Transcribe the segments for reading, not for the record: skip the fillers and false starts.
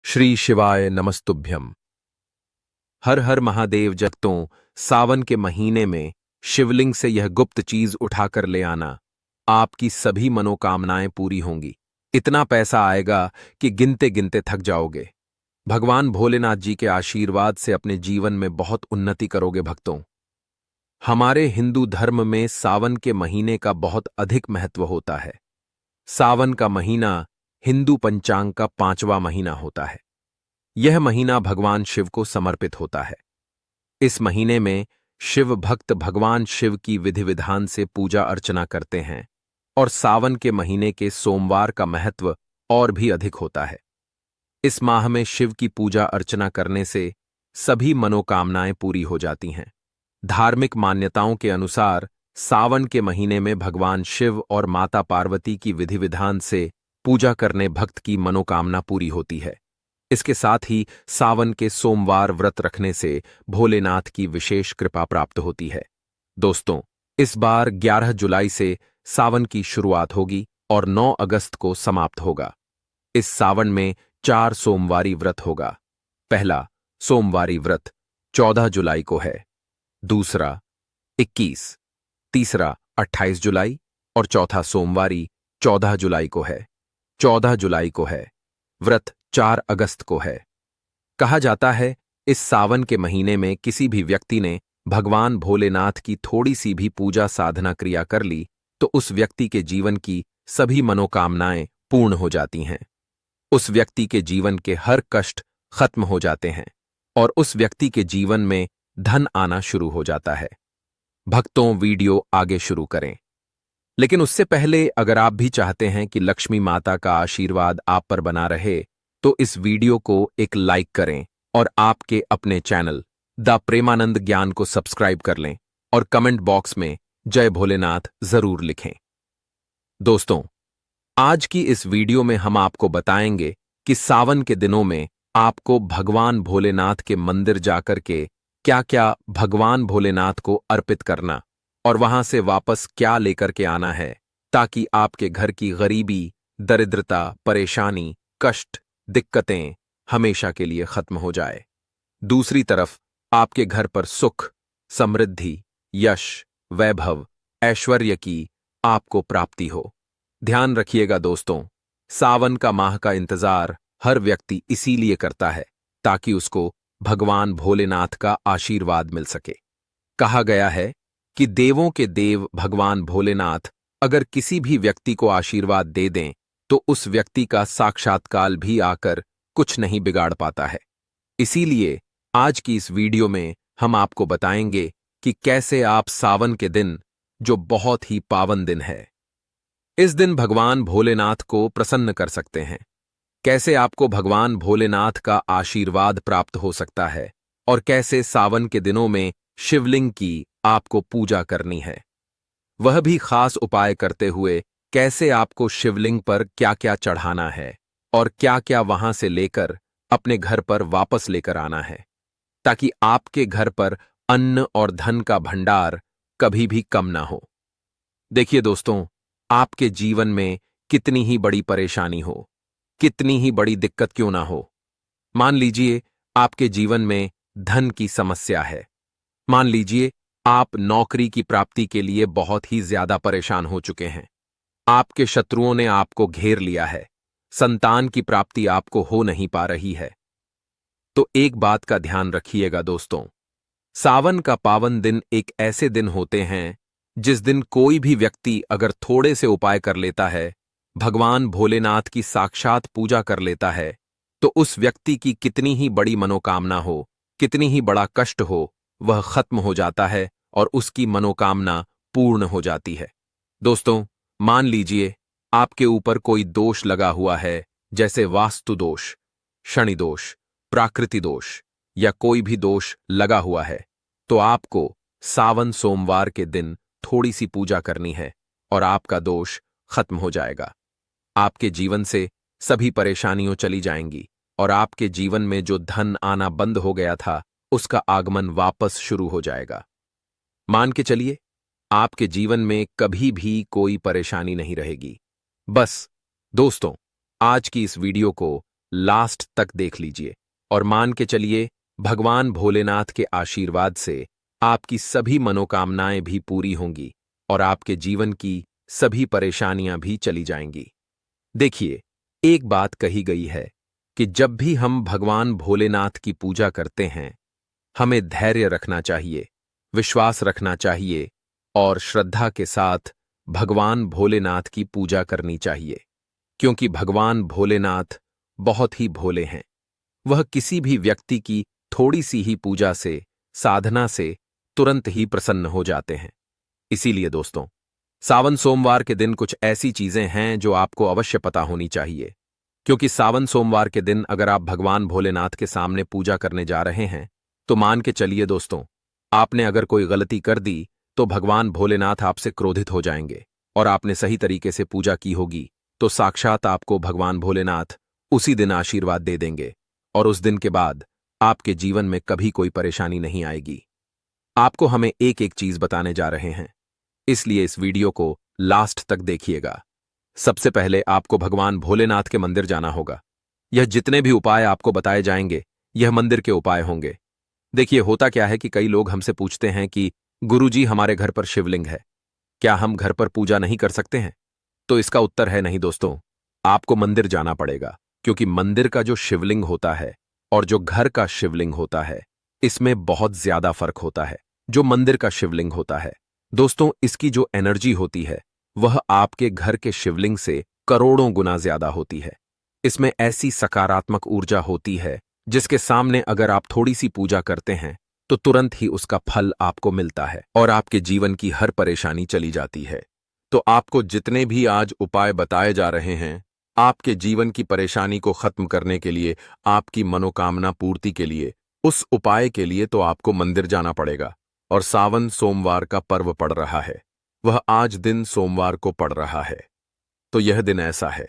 श्री शिवाय नमस्तुभ्यम। हर हर महादेव। जगतों, सावन के महीने में शिवलिंग से यह गुप्त चीज उठाकर ले आना, आपकी सभी मनोकामनाएं पूरी होंगी। इतना पैसा आएगा कि गिनते गिनते थक जाओगे। भगवान भोलेनाथ जी के आशीर्वाद से अपने जीवन में बहुत उन्नति करोगे। भक्तों, हमारे हिंदू धर्म में सावन के महीने का बहुत अधिक महत्व होता है। सावन का महीना हिंदू पंचांग का 5वां महीना होता है। यह महीना भगवान शिव को समर्पित होता है। इस महीने में शिव भक्त भगवान शिव की विधि विधान से पूजा अर्चना करते हैं और सावन के महीने के सोमवार का महत्व और भी अधिक होता है। इस माह में शिव की पूजा अर्चना करने से सभी मनोकामनाएं पूरी हो जाती हैं। धार्मिक मान्यताओं के अनुसार सावन के महीने में भगवान शिव और माता पार्वती की विधि विधान से पूजा करने भक्त की मनोकामना पूरी होती है। इसके साथ ही सावन के सोमवार व्रत रखने से भोलेनाथ की विशेष कृपा प्राप्त होती है। दोस्तों, इस बार 11 जुलाई से सावन की शुरुआत होगी और 9 अगस्त को समाप्त होगा। इस सावन में 4 सोमवारी व्रत होगा। पहला सोमवारी व्रत 14 जुलाई को है, दूसरा 21, तीसरा 28 जुलाई और चौथा सोमवारी 14 जुलाई को है। 14 जुलाई को है व्रत 4 अगस्त को है। कहा जाता है, इस सावन के महीने में किसी भी व्यक्ति ने भगवान भोलेनाथ की थोड़ी सी भी पूजा साधना क्रिया कर ली तो उस व्यक्ति के जीवन की सभी मनोकामनाएं पूर्ण हो जाती हैं। उस व्यक्ति के जीवन के हर कष्ट खत्म हो जाते हैं और उस व्यक्ति के जीवन में धन आना शुरू हो जाता है। भक्तों, वीडियो आगे शुरू करें, लेकिन उससे पहले अगर आप भी चाहते हैं कि लक्ष्मी माता का आशीर्वाद आप पर बना रहे तो इस वीडियो को एक लाइक करें और आपके अपने चैनल द प्रेमानंद ज्ञान को सब्सक्राइब कर लें और कमेंट बॉक्स में जय भोलेनाथ जरूर लिखें। दोस्तों, आज की इस वीडियो में हम आपको बताएंगे कि सावन के दिनों में आपको भगवान भोलेनाथ के मंदिर जाकर के क्या क्या भगवान भोलेनाथ को अर्पित करना और वहां से वापस क्या लेकर के आना है, ताकि आपके घर की गरीबी, दरिद्रता, परेशानी, कष्ट, दिक्कतें हमेशा के लिए खत्म हो जाए। दूसरी तरफ आपके घर पर सुख, समृद्धि, यश, वैभव, ऐश्वर्य की आपको प्राप्ति हो। ध्यान रखिएगा दोस्तों, सावन का माह का इंतजार हर व्यक्ति इसीलिए करता है ताकि उसको भगवान भोलेनाथ का आशीर्वाद मिल सके। कहा गया है कि देवों के देव भगवान भोलेनाथ अगर किसी भी व्यक्ति को आशीर्वाद दे दें तो उस व्यक्ति का साक्षात्कार भी आकर कुछ नहीं बिगाड़ पाता है। इसीलिए आज की इस वीडियो में हम आपको बताएंगे कि कैसे आप सावन के दिन, जो बहुत ही पावन दिन है, इस दिन भगवान भोलेनाथ को प्रसन्न कर सकते हैं। कैसे आपको भगवान भोलेनाथ का आशीर्वाद प्राप्त हो सकता है और कैसे सावन के दिनों में शिवलिंग की आपको पूजा करनी है, वह भी खास उपाय करते हुए कैसे आपको शिवलिंग पर क्या क्या चढ़ाना है और क्या क्या वहां से लेकर अपने घर पर वापस लेकर आना है, ताकि आपके घर पर अन्न और धन का भंडार कभी भी कम ना हो। देखिए दोस्तों, आपके जीवन में कितनी ही बड़ी परेशानी हो, कितनी ही बड़ी दिक्कत क्यों ना हो, मान लीजिए आपके जीवन में धन की समस्या है, मान लीजिए आप नौकरी की प्राप्ति के लिए बहुत ही ज्यादा परेशान हो चुके हैं, आपके शत्रुओं ने आपको घेर लिया है, संतान की प्राप्ति आपको हो नहीं पा रही है, तो एक बात का ध्यान रखिएगा दोस्तों, सावन का पावन दिन एक ऐसे दिन होते हैं जिस दिन कोई भी व्यक्ति अगर थोड़े से उपाय कर लेता है, भगवान भोलेनाथ की साक्षात पूजा कर लेता है, तो उस व्यक्ति की कितनी ही बड़ी मनोकामना हो, कितनी ही बड़ा कष्ट हो, वह खत्म हो जाता है और उसकी मनोकामना पूर्ण हो जाती है। दोस्तों, मान लीजिए आपके ऊपर कोई दोष लगा हुआ है, जैसे वास्तु दोष, शनि दोष, प्राकृति दोष या कोई भी दोष लगा हुआ है, तो आपको सावन सोमवार के दिन थोड़ी सी पूजा करनी है और आपका दोष खत्म हो जाएगा। आपके जीवन से सभी परेशानियों चली जाएंगी और आपके जीवन में जो धन आना बंद हो गया था उसका आगमन वापस शुरू हो जाएगा। मान के चलिए, आपके जीवन में कभी भी कोई परेशानी नहीं रहेगी। बस दोस्तों, आज की इस वीडियो को लास्ट तक देख लीजिए और मान के चलिए भगवान भोलेनाथ के आशीर्वाद से आपकी सभी मनोकामनाएं भी पूरी होंगी और आपके जीवन की सभी परेशानियां भी चली जाएंगी। देखिए, एक बात कही गई है कि जब भी हम भगवान भोलेनाथ की पूजा करते हैं, हमें धैर्य रखना चाहिए, विश्वास रखना चाहिए और श्रद्धा के साथ भगवान भोलेनाथ की पूजा करनी चाहिए, क्योंकि भगवान भोलेनाथ बहुत ही भोले हैं। वह किसी भी व्यक्ति की थोड़ी सी ही पूजा से, साधना से तुरंत ही प्रसन्न हो जाते हैं। इसीलिए दोस्तों, सावन सोमवार के दिन कुछ ऐसी चीजें हैं जो आपको अवश्य पता होनी चाहिए, क्योंकि सावन सोमवार के दिन अगर आप भगवान भोलेनाथ के सामने पूजा करने जा रहे हैं, तो मान के चलिए दोस्तों, आपने अगर कोई गलती कर दी तो भगवान भोलेनाथ आपसे क्रोधित हो जाएंगे, और आपने सही तरीके से पूजा की होगी तो साक्षात आपको भगवान भोलेनाथ उसी दिन आशीर्वाद दे देंगे और उस दिन के बाद आपके जीवन में कभी कोई परेशानी नहीं आएगी। आपको हमें एक एक चीज बताने जा रहे हैं, इसलिए इस वीडियो को लास्ट तक देखिएगा। सबसे पहले आपको भगवान भोलेनाथ के मंदिर जाना होगा। यह जितने भी उपाय आपको बताए जाएंगे, यह मंदिर के उपाय होंगे। देखिए, होता क्या है कि कई लोग हमसे पूछते हैं कि गुरुजी, हमारे घर पर शिवलिंग है, क्या हम घर पर पूजा नहीं कर सकते हैं? तो इसका उत्तर है नहीं दोस्तों, आपको मंदिर जाना पड़ेगा, क्योंकि मंदिर का जो शिवलिंग होता है और जो घर का शिवलिंग होता है, इसमें बहुत ज्यादा फर्क होता है। जो मंदिर का शिवलिंग होता है दोस्तों, इसकी जो एनर्जी होती है वह आपके घर के शिवलिंग से करोड़ों गुना ज्यादा होती है। इसमें ऐसी सकारात्मक ऊर्जा होती है जिसके सामने अगर आप थोड़ी सी पूजा करते हैं तो तुरंत ही उसका फल आपको मिलता है और आपके जीवन की हर परेशानी चली जाती है। तो आपको जितने भी आज उपाय बताए जा रहे हैं, आपके जीवन की परेशानी को खत्म करने के लिए, आपकी मनोकामना पूर्ति के लिए, उस उपाय के लिए तो आपको मंदिर जाना पड़ेगा। और सावन सोमवार का पर्व पड़ रहा है, वह आज दिन सोमवार को पड़ रहा है। तो यह दिन ऐसा है,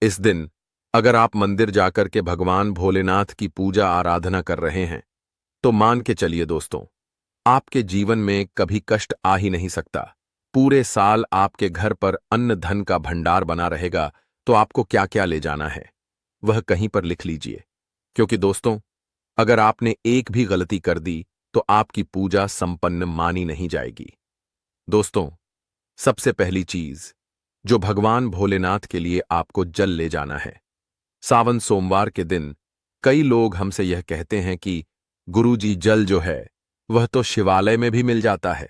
इस दिन अगर आप मंदिर जाकर के भगवान भोलेनाथ की पूजा आराधना कर रहे हैं, तो मान के चलिए दोस्तों, आपके जीवन में कभी कष्ट आ ही नहीं सकता। पूरे साल आपके घर पर अन्न धन का भंडार बना रहेगा। तो आपको क्या क्या ले जाना है वह कहीं पर लिख लीजिए, क्योंकि दोस्तों, अगर आपने एक भी गलती कर दी तो आपकी पूजा संपन्न मानी नहीं जाएगी। दोस्तों, सबसे पहली चीज जो भगवान भोलेनाथ के लिए आपको जल ले जाना है। सावन सोमवार के दिन कई लोग हमसे यह कहते हैं कि गुरुजी, जल जो है वह तो शिवालय में भी मिल जाता है,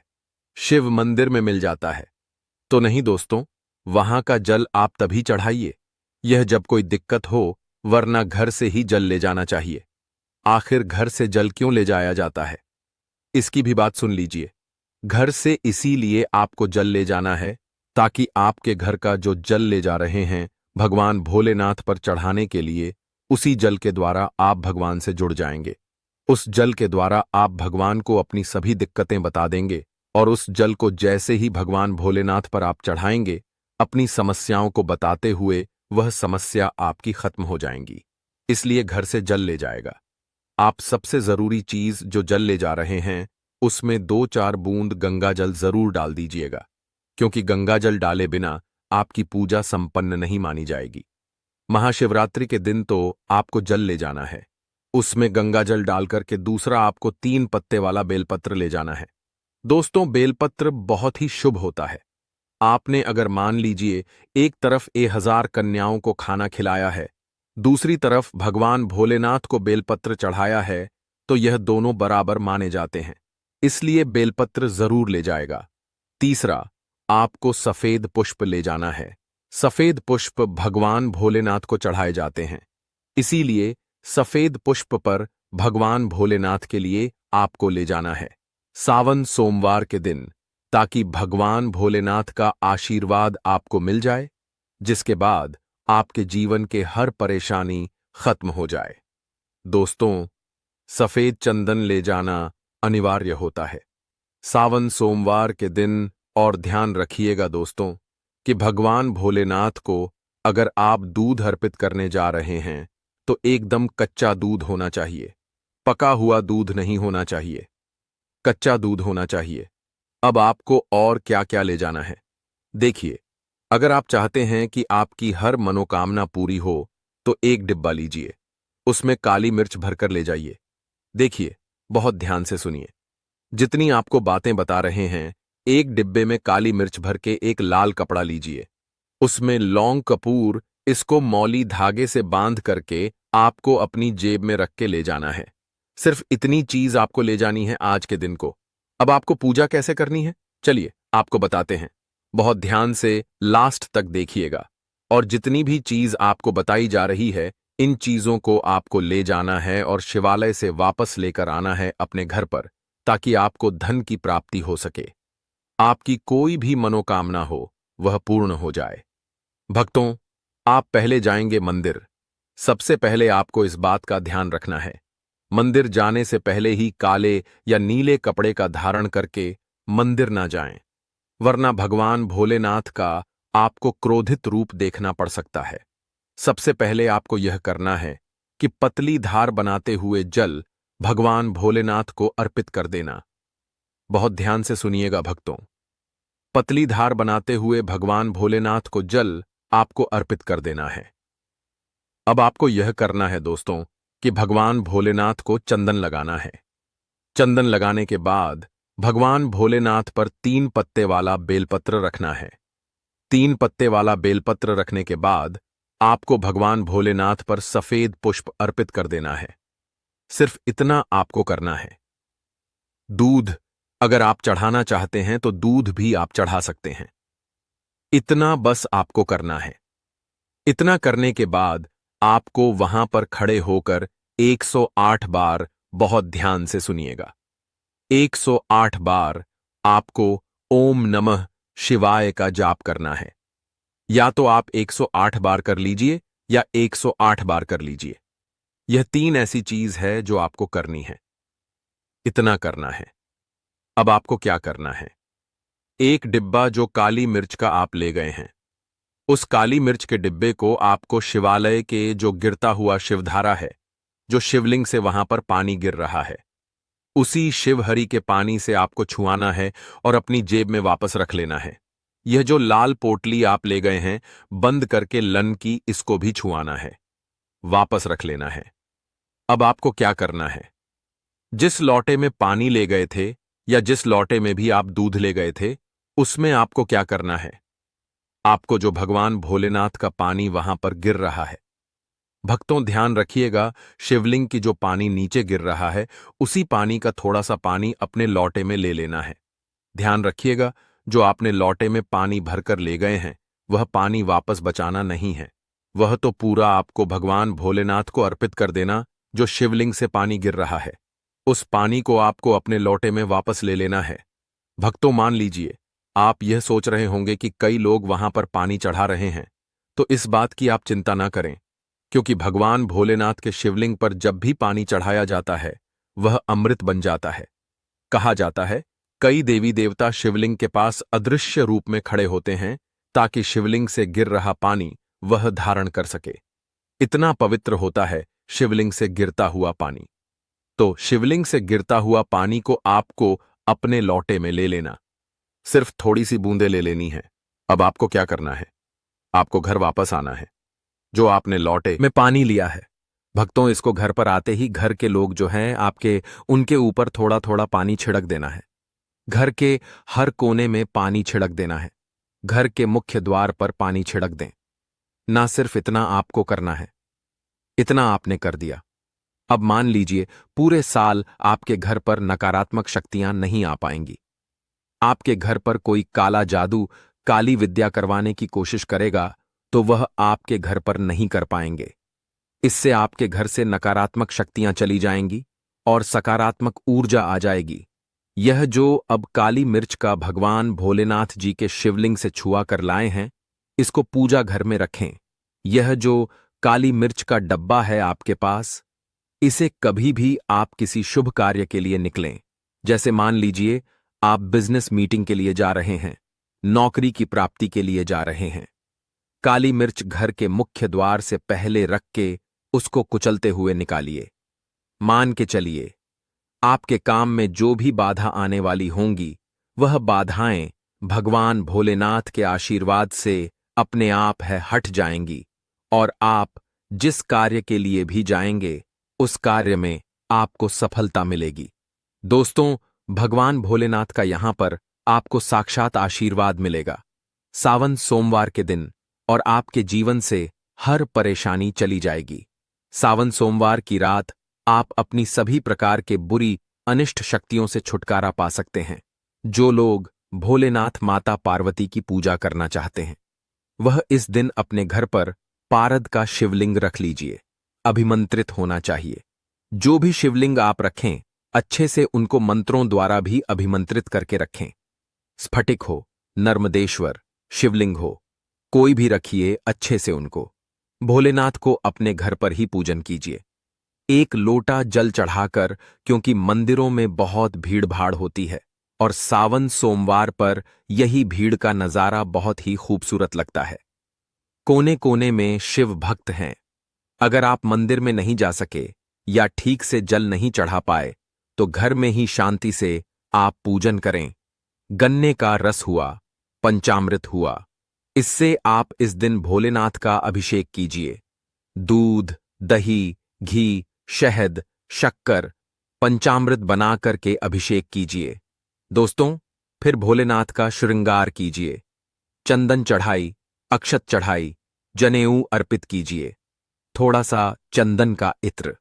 शिव मंदिर में मिल जाता है। तो नहीं दोस्तों, वहां का जल आप तभी चढ़ाइए यह जब कोई दिक्कत हो, वरना घर से ही जल ले जाना चाहिए। आखिर घर से जल क्यों ले जाया जाता है, इसकी भी बात सुन लीजिए। घर से इसीलिए आपको जल ले जाना है ताकि आपके घर का जो जल ले जा रहे हैं भगवान भोलेनाथ पर चढ़ाने के लिए, उसी जल के द्वारा आप भगवान से जुड़ जाएंगे। उस जल के द्वारा आप भगवान को अपनी सभी दिक्कतें बता देंगे और उस जल को जैसे ही भगवान भोलेनाथ पर आप चढ़ाएंगे, अपनी समस्याओं को बताते हुए वह समस्या आपकी खत्म हो जाएंगी। इसलिए घर से जल ले जाएगा। आप सबसे जरूरी चीज जो जल ले जा रहे हैं, उसमें 2-4 बूंद गंगा जल जरूर डाल दीजिएगा, क्योंकि गंगा जल डाले बिना आपकी पूजा संपन्न नहीं मानी जाएगी। महाशिवरात्रि के दिन तो आपको जल ले जाना है, उसमें गंगा जल डालकर के दूसरा आपको 3 पत्ते वाला बेलपत्र ले जाना है। दोस्तों, बेलपत्र बहुत ही शुभ होता है। आपने अगर मान लीजिए एक तरफ 1000 कन्याओं को खाना खिलाया है, दूसरी तरफ भगवान भोलेनाथ को बेलपत्र चढ़ाया है, तो यह दोनों बराबर माने जाते हैं, इसलिए बेलपत्र जरूर ले जाएगा। तीसरा, आपको सफेद पुष्प ले जाना है। सफेद पुष्प भगवान भोलेनाथ को चढ़ाए जाते हैं, इसीलिए सफेद पुष्प पर भगवान भोलेनाथ के लिए आपको ले जाना है सावन सोमवार के दिन, ताकि भगवान भोलेनाथ का आशीर्वाद आपको मिल जाए, जिसके बाद आपके जीवन के हर परेशानी खत्म हो जाए। दोस्तों, सफेद चंदन ले जाना अनिवार्य होता है सावन सोमवार के दिन। और ध्यान रखिएगा दोस्तों कि भगवान भोलेनाथ को अगर आप दूध अर्पित करने जा रहे हैं तो एकदम कच्चा दूध होना चाहिए, पका हुआ दूध नहीं होना चाहिए, कच्चा दूध होना चाहिए। अब आपको और क्या क्या ले जाना है, देखिए। अगर आप चाहते हैं कि आपकी हर मनोकामना पूरी हो, तो एक डिब्बा लीजिए, उसमें काली मिर्च भरकर ले जाइए। देखिए, बहुत ध्यान से सुनिए। जितनी आपको बातें बता रहे हैं, एक डिब्बे में काली मिर्च भर के एक लाल कपड़ा लीजिए, उसमें लौंग कपूर, इसको मौली धागे से बांध करके आपको अपनी जेब में रख के ले जाना है। सिर्फ इतनी चीज आपको ले जानी है आज के दिन को। अब आपको पूजा कैसे करनी है, चलिए आपको बताते हैं। बहुत ध्यान से लास्ट तक देखिएगा। और जितनी भी चीज आपको बताई जा रही है, इन चीजों को आपको ले जाना है और शिवालय से वापस लेकर आना है अपने घर पर, ताकि आपको धन की प्राप्ति हो सके, आपकी कोई भी मनोकामना हो वह पूर्ण हो जाए। भक्तों, आप पहले जाएंगे मंदिर। सबसे पहले आपको इस बात का ध्यान रखना है, मंदिर जाने से पहले ही काले या नीले कपड़े का धारण करके मंदिर ना जाएं, वरना भगवान भोलेनाथ का आपको क्रोधित रूप देखना पड़ सकता है। सबसे पहले आपको यह करना है कि पतली धार बनाते हुए जल भगवान भोलेनाथ को अर्पित कर देना। बहुत ध्यान से सुनिएगा भक्तों, पतली धार बनाते हुए भगवान भोलेनाथ को जल आपको अर्पित कर देना है। अब आपको यह करना है दोस्तों कि भगवान भोलेनाथ को चंदन लगाना है। चंदन लगाने के बाद भगवान भोलेनाथ पर 3 पत्ते वाला बेलपत्र रखना है। 3 पत्ते वाला बेलपत्र रखने के बाद आपको भगवान भोलेनाथ पर सफेद पुष्प अर्पित कर देना है। सिर्फ इतना आपको करना है। दूध अगर आप चढ़ाना चाहते हैं तो दूध भी आप चढ़ा सकते हैं। इतना बस आपको करना है। इतना करने के बाद आपको वहां पर खड़े होकर 108 बार, बहुत ध्यान से सुनिएगा, 108 बार आपको ओम नमः शिवाय का जाप करना है। या तो आप 108 बार कर लीजिए या 108 बार कर लीजिए। यह 3 ऐसी चीज है जो आपको करनी है। इतना करना है। अब आपको क्या करना है, एक डिब्बा जो काली मिर्च का आप ले गए हैं, उस काली मिर्च के डिब्बे को आपको शिवालय के जो गिरता हुआ शिवधारा है, जो शिवलिंग से वहां पर पानी गिर रहा है, उसी शिवहरि के पानी से आपको छुआना है और अपनी जेब में वापस रख लेना है। यह जो लाल पोटली आप ले गए हैं बंद करके लन की, इसको भी छुआना है, वापस रख लेना है। अब आपको क्या करना है, जिस लौटे में पानी ले गए थे या जिस लौटे में भी आप दूध ले गए थे, उसमें आपको क्या करना है, आपको जो भगवान भोलेनाथ का पानी वहां पर गिर रहा है, भक्तों ध्यान रखिएगा, शिवलिंग की जो पानी नीचे गिर रहा है, उसी पानी का थोड़ा सा पानी अपने लौटे में ले लेना है। ध्यान रखिएगा, जो आपने लौटे में पानी भरकर ले गए हैं, वह पानी वापस बचाना नहीं है, वह तो पूरा आपको भगवान भोलेनाथ को अर्पित कर देना। जो शिवलिंग से पानी गिर रहा है, उस पानी को आपको अपने लौटे में वापस ले लेना है। भक्तों मान लीजिए, आप यह सोच रहे होंगे कि कई लोग वहां पर पानी चढ़ा रहे हैं, तो इस बात की आप चिंता ना करें, क्योंकि भगवान भोलेनाथ के शिवलिंग पर जब भी पानी चढ़ाया जाता है, वह अमृत बन जाता है। कहा जाता है, कई देवी देवता शिवलिंग के पास अदृश्य रूप में खड़े होते हैं, ताकि शिवलिंग से गिर रहा पानी वह धारण कर सके। इतना पवित्र होता है शिवलिंग से गिरता हुआ पानी। तो शिवलिंग से गिरता हुआ पानी को आपको अपने लौटे में ले लेना, सिर्फ थोड़ी सी बूंदें ले लेनी है। अब आपको क्या करना है, आपको घर वापस आना है, जो आपने लौटे में पानी लिया है। भक्तों, इसको घर पर आते ही घर के लोग जो हैं आपके, उनके ऊपर थोड़ा थोड़ा पानी छिड़क देना है। घर के हर कोने में पानी छिड़क देना है। घर के मुख्य द्वार पर पानी छिड़क दें। ना सिर्फ इतना आपको करना है, इतना आपने कर दिया। अब मान लीजिए पूरे साल आपके घर पर नकारात्मक शक्तियां नहीं आ पाएंगी। आपके घर पर कोई काला जादू, काली विद्या करवाने की कोशिश करेगा तो वह आपके घर पर नहीं कर पाएंगे। इससे आपके घर से नकारात्मक शक्तियां चली जाएंगी और सकारात्मक ऊर्जा आ जाएगी। यह जो अब काली मिर्च का भगवान भोलेनाथ जी के शिवलिंग से छुआ कर लाए हैं, इसको पूजा घर में रखें। यह जो काली मिर्च का डब्बा है आपके पास, इसे कभी भी आप किसी शुभ कार्य के लिए निकलें, जैसे मान लीजिए आप बिजनेस मीटिंग के लिए जा रहे हैं, नौकरी की प्राप्ति के लिए जा रहे हैं, काली मिर्च घर के मुख्य द्वार से पहले रख के उसको कुचलते हुए निकालिए। मान के चलिए, आपके काम में जो भी बाधा आने वाली होंगी, वह बाधाएं भगवान भोलेनाथ के आशीर्वाद से अपने आप है हट जाएंगी और आप जिस कार्य के लिए भी जाएंगे उस कार्य में आपको सफलता मिलेगी। दोस्तों, भगवान भोलेनाथ का यहां पर आपको साक्षात आशीर्वाद मिलेगा। सावन सोमवार के दिन और आपके जीवन से हर परेशानी चली जाएगी। सावन सोमवार की रात आप अपनी सभी प्रकार के बुरी अनिष्ट शक्तियों से छुटकारा पा सकते हैं। जो लोग भोलेनाथ माता पार्वती की पूजा करना चाहते हैं वह इस दिन अपने घर पर पारद का शिवलिंग रख लीजिए। अभिमंत्रित होना चाहिए। जो भी शिवलिंग आप रखें अच्छे से उनको मंत्रों द्वारा भी अभिमंत्रित करके रखें। स्फटिक हो, नर्मदेश्वर, शिवलिंग हो, कोई भी रखिए अच्छे से उनको। भोलेनाथ को अपने घर पर ही पूजन कीजिए। एक लोटा जल चढ़ाकर, क्योंकि मंदिरों में बहुत भीड़ भाड़ होती है और सावन सोमवार पर यही भीड़ का नजारा बहुत ही खूबसूरत लगता है। कोने कोने में शिव भक्त हैं। अगर आप मंदिर में नहीं जा सके या ठीक से जल नहीं चढ़ा पाए तो घर में ही शांति से आप पूजन करें। गन्ने का रस हुआ, पंचामृत हुआ, इससे आप इस दिन भोलेनाथ का अभिषेक कीजिए। दूध, दही, घी, शहद, शक्कर, पंचामृत बना करके अभिषेक कीजिए। दोस्तों, फिर भोलेनाथ का श्रृंगार कीजिए। चंदन चढ़ाई, अक्षत चढ़ाई, जनेऊ अर्पित कीजिए। थोड़ा सा चंदन का इत्र,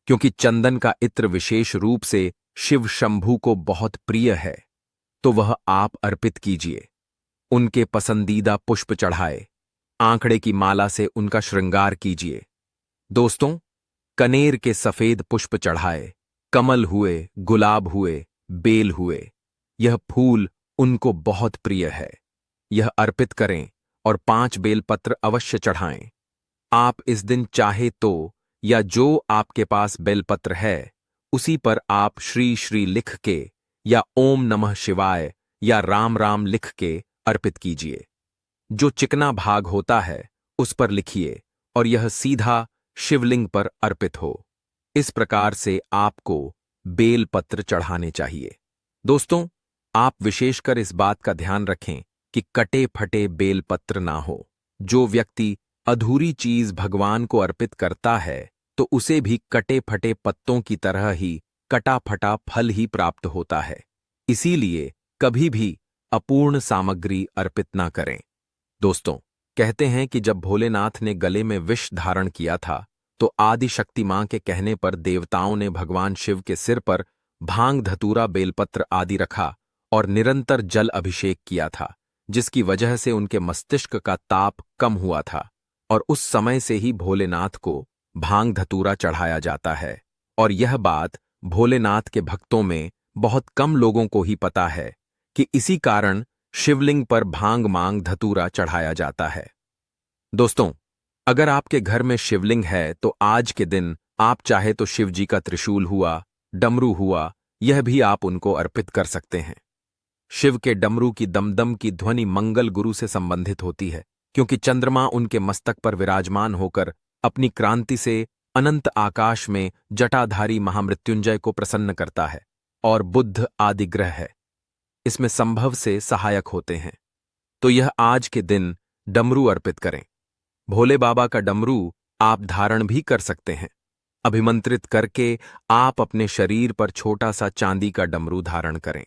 क्योंकि चंदन का इत्र विशेष रूप से शिव शंभू को बहुत प्रिय है, तो वह आप अर्पित कीजिए। उनके पसंदीदा पुष्प चढ़ाए। आंकड़े की माला से उनका श्रृंगार कीजिए। दोस्तों, कनेर के सफेद पुष्प चढ़ाए। कमल हुए, गुलाब हुए, बेल हुए, यह फूल उनको बहुत प्रिय है। यह अर्पित करें और 5 बेलपत्र अवश्य चढ़ाएं। आप इस दिन चाहे तो या जो आपके पास बेलपत्र है उसी पर आप श्री श्री लिख के या ओम नमः शिवाय या राम राम लिख के अर्पित कीजिए। जो चिकना भाग होता है उस पर लिखिए और यह सीधा शिवलिंग पर अर्पित हो। इस प्रकार से आपको बेलपत्र चढ़ाने चाहिए। दोस्तों, आप विशेषकर इस बात का ध्यान रखें कि कटे फटे बेलपत्र ना हो। जो व्यक्ति अधूरी चीज भगवान को अर्पित करता है तो उसे भी कटे फटे पत्तों की तरह ही कटा फटा फल ही प्राप्त होता है। इसीलिए कभी भी अपूर्ण सामग्री अर्पित ना करें। दोस्तों, कहते हैं कि जब भोलेनाथ ने गले में विष धारण किया था तो आदि शक्ति मां के कहने पर देवताओं ने भगवान शिव के सिर पर भांग, धतूरा, बेलपत्र आदि रखा और निरंतर जल अभिषेक किया था, जिसकी वजह से उनके मस्तिष्क का ताप कम हुआ था और उस समय से ही भोलेनाथ को भांग धतूरा चढ़ाया जाता है। और यह बात भोलेनाथ के भक्तों में बहुत कम लोगों को ही पता है कि इसी कारण शिवलिंग पर भांग मांग धतूरा चढ़ाया जाता है। दोस्तों, अगर आपके घर में शिवलिंग है तो आज के दिन आप चाहे तो शिव जी का त्रिशूल हुआ, डमरू हुआ, यह भी आप उनको अर्पित कर सकते हैं। शिव के डमरू की दमदम की ध्वनि मंगल गुरु से संबंधित होती है, क्योंकि चंद्रमा उनके मस्तक पर विराजमान होकर अपनी क्रांति से अनंत आकाश में जटाधारी महामृत्युंजय को प्रसन्न करता है और बुध आदि ग्रह है इसमें संभव से सहायक होते हैं। तो यह आज के दिन डमरू अर्पित करें। भोले बाबा का डमरू आप धारण भी कर सकते हैं। अभिमंत्रित करके आप अपने शरीर पर छोटा सा चांदी का डमरू धारण करें।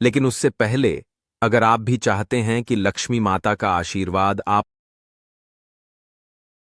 लेकिन उससे पहले अगर आप भी चाहते हैं कि लक्ष्मी माता का आशीर्वाद आप